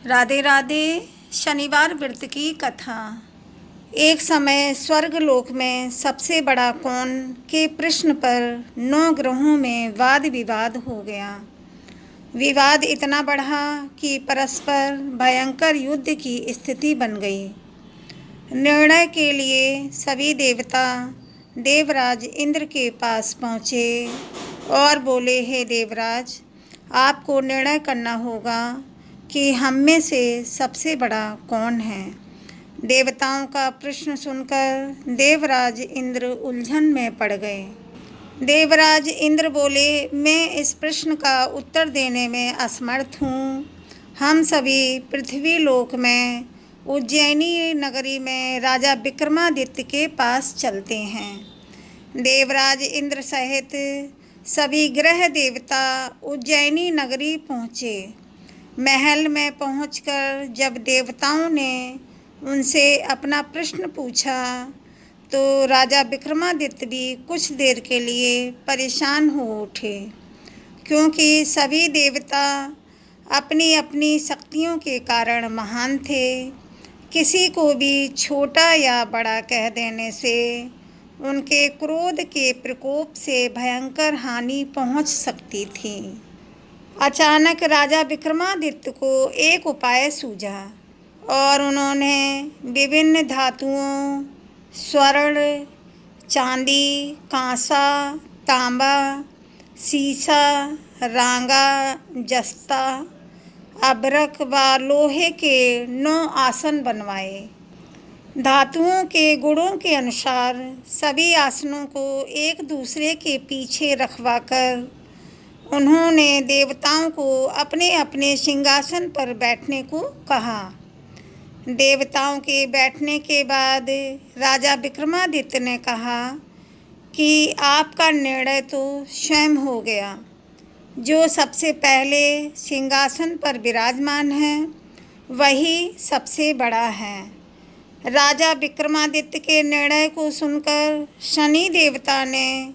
राधे राधे। शनिवार व्रत की कथा। एक समय स्वर्गलोक में सबसे बड़ा कौन के प्रश्न पर 9 ग्रहों में वाद विवाद हो गया। विवाद इतना बढ़ा कि परस्पर भयंकर युद्ध की स्थिति बन गई। निर्णय के लिए सभी देवता देवराज इंद्र के पास पहुँचे और बोले, हे देवराज, आपको निर्णय करना होगा कि हम में से सबसे बड़ा कौन है। देवताओं का प्रश्न सुनकर देवराज इंद्र उलझन में पड़ गए। देवराज इंद्र बोले, मैं इस प्रश्न का उत्तर देने में असमर्थ हूँ। हम सभी पृथ्वी लोक में उज्जैनी नगरी में राजा विक्रमादित्य के पास चलते हैं। देवराज इंद्र सहित सभी ग्रह देवता उज्जैनी नगरी पहुँचे। महल में पहुंचकर जब देवताओं ने उनसे अपना प्रश्न पूछा तो राजा विक्रमादित्य भी कुछ देर के लिए परेशान हो उठे, क्योंकि सभी देवता अपनी अपनी शक्तियों के कारण महान थे। किसी को भी छोटा या बड़ा कह देने से उनके क्रोध के प्रकोप से भयंकर हानि पहुंच सकती थी। अचानक राजा विक्रमादित्य को एक उपाय सूझा और उन्होंने विभिन्न धातुओं, स्वर्ण, चांदी, कांसा, तांबा, सीसा, रांगा, जस्ता, अभ्रक व लोहे के 9 आसन बनवाए। धातुओं के गुणों के अनुसार सभी आसनों को एक दूसरे के पीछे रखवाकर उन्होंने देवताओं को अपने अपने सिंहासन पर बैठने को कहा। देवताओं के बैठने के बाद राजा विक्रमादित्य ने कहा कि आपका निर्णय तो स्वयं हो गया। जो सबसे पहले सिंहासन पर विराजमान है वही सबसे बड़ा है। राजा विक्रमादित्य के निर्णय को सुनकर शनि देवता ने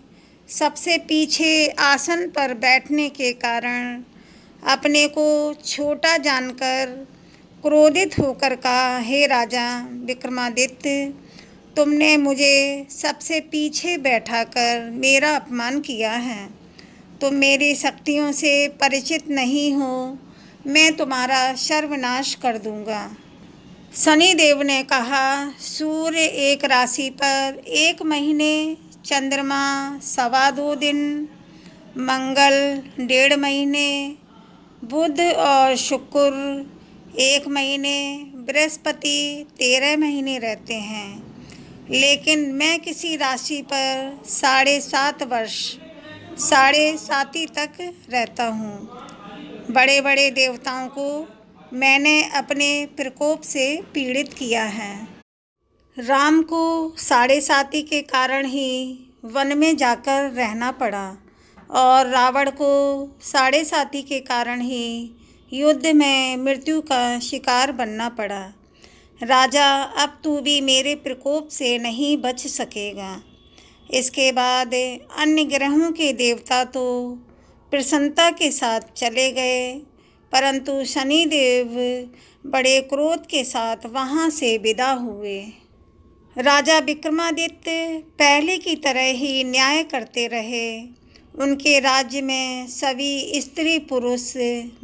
सबसे पीछे आसन पर बैठने के कारण अपने को छोटा जानकर क्रोधित होकर कहा, हे राजा विक्रमादित्य, तुमने मुझे सबसे पीछे बैठाकर मेरा अपमान किया है। तुम मेरी शक्तियों से परिचित नहीं हो। मैं तुम्हारा सर्वनाश कर दूंगा। शनिदेव ने कहा, सूर्य एक राशि पर 1 महीने, चंद्रमा 2.25 दिन, मंगल 1.5 महीने, बुध और शुक्र 1 महीने, बृहस्पति 13 महीने रहते हैं। लेकिन मैं किसी राशि पर 7.5 वर्ष 7.5 तक रहता हूँ। बड़े बड़े देवताओं को मैंने अपने प्रकोप से पीड़ित किया है। राम को 7.5 के कारण ही वन में जाकर रहना पड़ा और रावण को 7.5 के कारण ही युद्ध में मृत्यु का शिकार बनना पड़ा। राजा, अब तू भी मेरे प्रकोप से नहीं बच सकेगा। इसके बाद अन्य ग्रहों के देवता तो प्रसन्नता के साथ चले गए, परंतु शनिदेव बड़े क्रोध के साथ वहाँ से विदा हुए। राजा विक्रमादित्य पहले की तरह ही न्याय करते रहे। उनके राज्य में सभी स्त्री पुरुष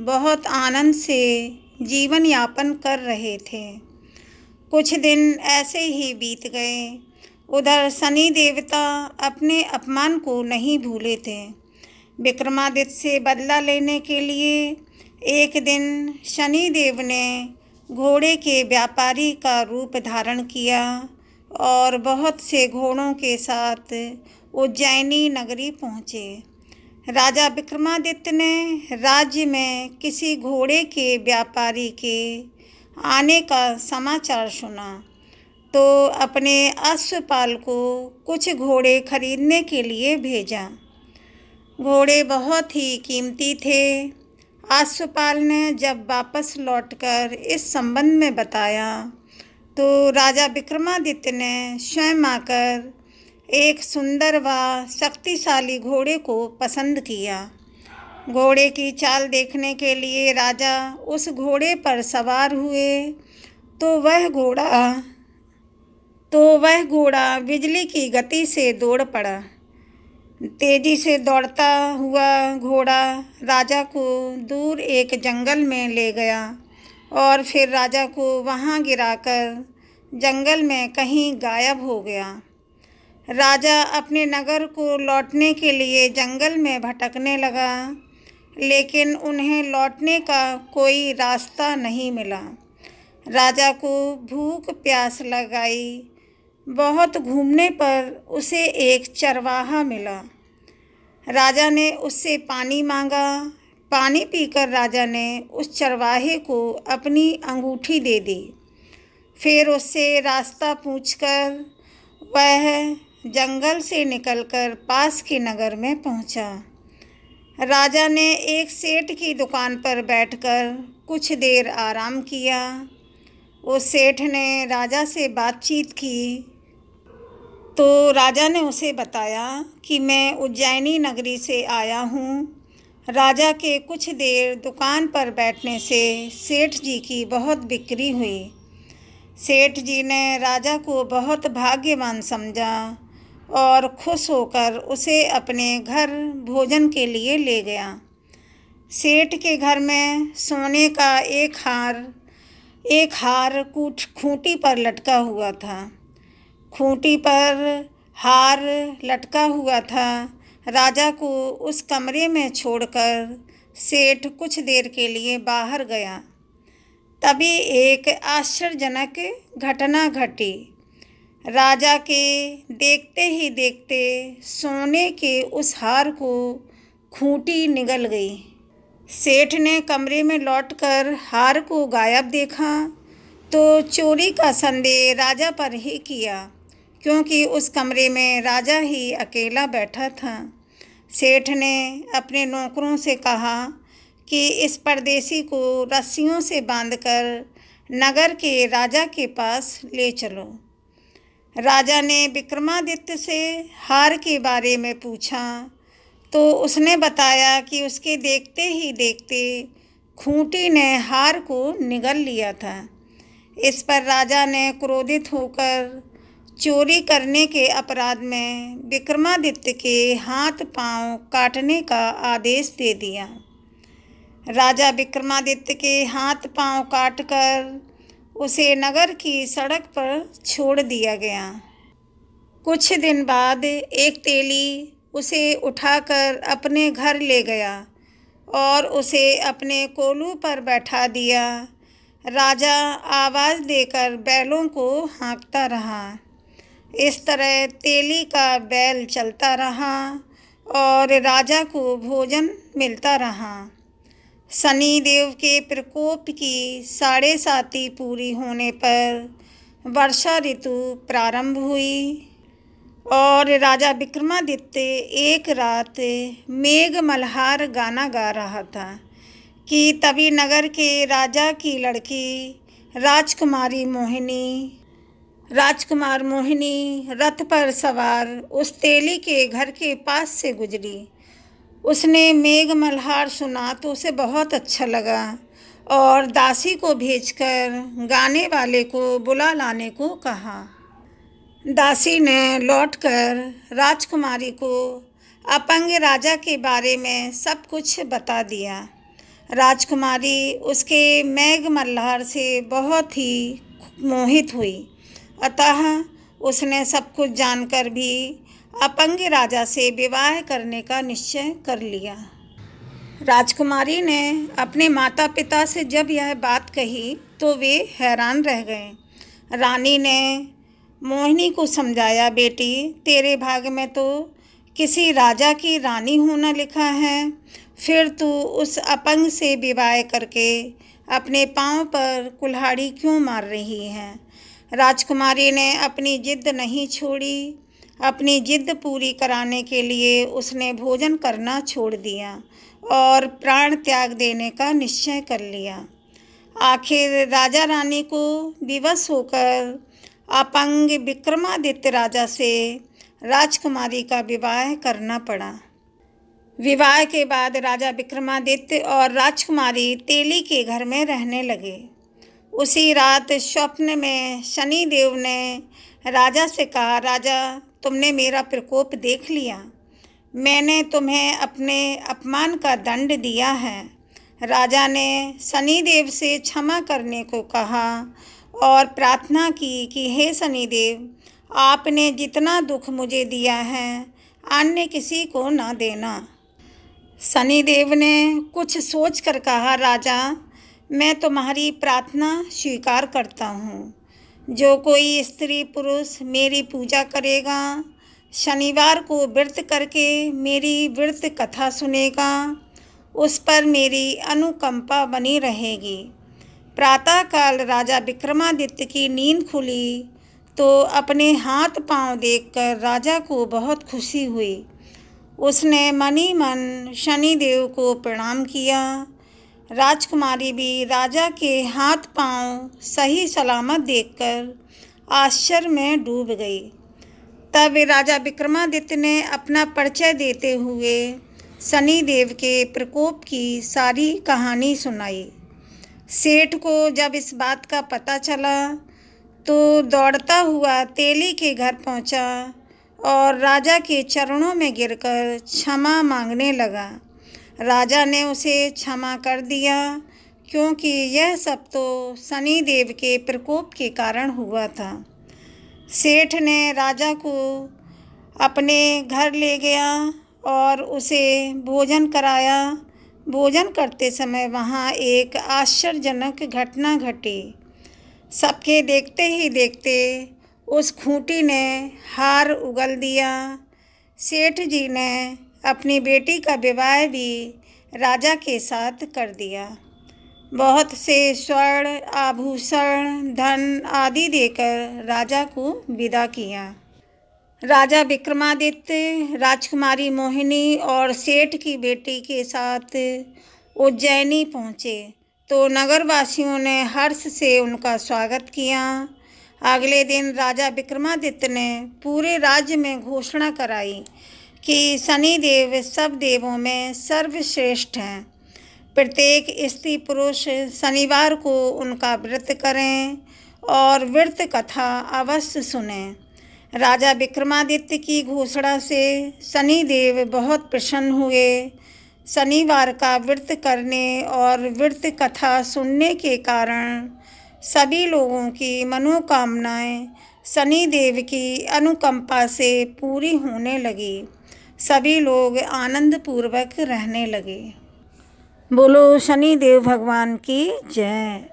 बहुत आनंद से जीवन यापन कर रहे थे। कुछ दिन ऐसे ही बीत गए। उधर शनि देवता अपने अपमान को नहीं भूले थे। विक्रमादित्य से बदला लेने के लिए एक दिन शनि देव ने घोड़े के व्यापारी का रूप धारण किया और बहुत से घोड़ों के साथ उज्जैनी नगरी पहुँचे। राजा विक्रमादित्य ने राज्य में किसी घोड़े के व्यापारी के आने का समाचार सुना तो अपने अश्वपाल को कुछ घोड़े खरीदने के लिए भेजा। घोड़े बहुत ही कीमती थे। अश्वपाल ने जब वापस लौटकर इस संबंध में बताया तो राजा विक्रमादित्य ने स्वयं आकर एक सुंदर व शक्तिशाली घोड़े को पसंद किया। घोड़े की चाल देखने के लिए राजा उस घोड़े पर सवार हुए तो वह घोड़ा बिजली की गति से दौड़ पड़ा। तेजी से दौड़ता हुआ घोड़ा राजा को दूर एक जंगल में ले गया और फिर राजा को वहां गिराकर जंगल में कहीं गायब हो गया। राजा अपने नगर को लौटने के लिए जंगल में भटकने लगा, लेकिन उन्हें लौटने का कोई रास्ता नहीं मिला। राजा को भूख प्यास लगाई। बहुत घूमने पर उसे एक चरवाहा मिला। राजा ने उससे पानी मांगा। पानी पीकर राजा ने उस चरवाहे को अपनी अंगूठी दे दी। फिर उससे रास्ता पूछकर वह जंगल से निकलकर पास के नगर में पहुंचा। राजा ने एक सेठ की दुकान पर बैठकर कुछ देर आराम किया। उस सेठ ने राजा से बातचीत की तो राजा ने उसे बताया कि मैं उज्जैनी नगरी से आया हूँ। राजा के कुछ देर दुकान पर बैठने से सेठ जी की बहुत बिक्री हुई। सेठ जी ने राजा को बहुत भाग्यवान समझा और खुश होकर उसे अपने घर भोजन के लिए ले गया। सेठ के घर में सोने का एक हार खूंटी पर लटका हुआ था। खूंटी पर हार लटका हुआ था। राजा को उस कमरे में छोड़कर सेठ कुछ देर के लिए बाहर गया। तभी एक आश्चर्यजनक घटना घटी। राजा के देखते ही देखते सोने के उस हार को खूंटी निगल गई। सेठ ने कमरे में लौटकर हार को गायब देखा तो चोरी का संदेह राजा पर ही किया, क्योंकि उस कमरे में राजा ही अकेला बैठा था। सेठ ने अपने नौकरों से कहा कि इस परदेसी को रस्सियों से बांधकर नगर के राजा के पास ले चलो। राजा ने विक्रमादित्य से हार के बारे में पूछा तो उसने बताया कि उसके देखते ही देखते खूंटी ने हार को निगल लिया था। इस पर राजा ने क्रोधित होकर चोरी करने के अपराध में विक्रमादित्य के हाथ पांव काटने का आदेश दे दिया। राजा विक्रमादित्य के हाथ पांव काटकर उसे नगर की सड़क पर छोड़ दिया गया। कुछ दिन बाद एक तेली उसे उठाकर अपने घर ले गया और उसे अपने कोलू पर बैठा दिया। राजा आवाज़ देकर बैलों को हाँकता रहा। इस तरह तेली का बैल चलता रहा और राजा को भोजन मिलता रहा। शनिदेव के प्रकोप की 7.5 पूरी होने पर वर्षा ऋतु प्रारंभ हुई और राजा विक्रमादित्य एक रात मेघ मल्हार गाना गा रहा था कि तभी नगर के राजा की लड़की राजकुमार मोहिनी रथ पर सवार उस तेली के घर के पास से गुजरी। उसने मेघ मल्हार सुना तो उसे बहुत अच्छा लगा और दासी को भेजकर गाने वाले को बुला लाने को कहा। दासी ने लौटकर राजकुमारी को अपंग राजा के बारे में सब कुछ बता दिया। राजकुमारी उसके मेघ मल्हार से बहुत ही मोहित हुई, अतः उसने सब कुछ जानकर भी अपंग राजा से विवाह करने का निश्चय कर लिया। राजकुमारी ने अपने माता पिता से जब यह बात कही तो वे हैरान रह गए। रानी ने मोहिनी को समझाया, बेटी तेरे भाग्य में तो किसी राजा की रानी होना लिखा है, फिर तू उस अपंग से विवाह करके अपने पांव पर कुल्हाड़ी क्यों मार रही है। राजकुमारी ने अपनी जिद नहीं छोड़ी। अपनी जिद पूरी कराने के लिए उसने भोजन करना छोड़ दिया और प्राण त्याग देने का निश्चय कर लिया। आखिर राजा रानी को विवश होकर अपंग विक्रमादित्य राजा से राजकुमारी का विवाह करना पड़ा। विवाह के बाद राजा विक्रमादित्य और राजकुमारी तेली के घर में रहने लगे। उसी रात स्वप्न में शनि देव ने राजा से कहा, राजा, तुमने मेरा प्रकोप देख लिया। मैंने तुम्हें अपने अपमान का दंड दिया है। राजा ने शनिदेव से क्षमा करने को कहा और प्रार्थना की कि हे शनिदेव, आपने जितना दुख मुझे दिया है अन्य किसी को न देना। शनिदेव ने कुछ सोचकर कहा, राजा, मैं तुम्हारी प्रार्थना स्वीकार करता हूँ। जो कोई स्त्री पुरुष मेरी पूजा करेगा, शनिवार को व्रत करके मेरी व्रत कथा सुनेगा, उस पर मेरी अनुकंपा बनी रहेगी। प्रातःकाल राजा विक्रमादित्य की नींद खुली तो अपने हाथ पांव देखकर राजा को बहुत खुशी हुई। उसने मनी मन शनिदेव को प्रणाम किया। राजकुमारी भी राजा के हाथ पांव सही सलामत देखकर आश्चर्य में डूब गई। तब राजा विक्रमादित्य ने अपना परिचय देते हुए शनिदेव के प्रकोप की सारी कहानी सुनाई। सेठ को जब इस बात का पता चला तो दौड़ता हुआ तेली के घर पहुंचा और राजा के चरणों में गिरकर क्षमा मांगने लगा। राजा ने उसे क्षमा कर दिया क्योंकि यह सब तो शनिदेव के प्रकोप के कारण हुआ था। सेठ ने राजा को अपने घर ले गया और उसे भोजन कराया। भोजन करते समय वहाँ एक आश्चर्यजनक घटना घटी। सबके देखते ही देखते उस खूंटी ने हार उगल दिया। सेठ जी ने अपनी बेटी का विवाह भी राजा के साथ कर दिया। बहुत से स्वर्ण आभूषण धन आदि देकर राजा को विदा किया। राजा विक्रमादित्य राजकुमारी मोहिनी और सेठ की बेटी के साथ उज्जैनी पहुँचे तो नगरवासियों ने हर्ष से उनका स्वागत किया। अगले दिन राजा विक्रमादित्य ने पूरे राज्य में घोषणा कराई कि शनिदेव सब देवों में सर्वश्रेष्ठ हैं। प्रत्येक स्त्री पुरुष शनिवार को उनका व्रत करें और व्रत कथा अवश्य सुनें। राजा विक्रमादित्य की घोषणा से शनिदेव बहुत प्रसन्न हुए। शनिवार का व्रत करने और व्रत कथा सुनने के कारण सभी लोगों की मनोकामनाएं शनिदेव की अनुकंपा से पूरी होने लगी। सभी लोग आनंदपूर्वक रहने लगे। बोलो शनिदेव भगवान की जय।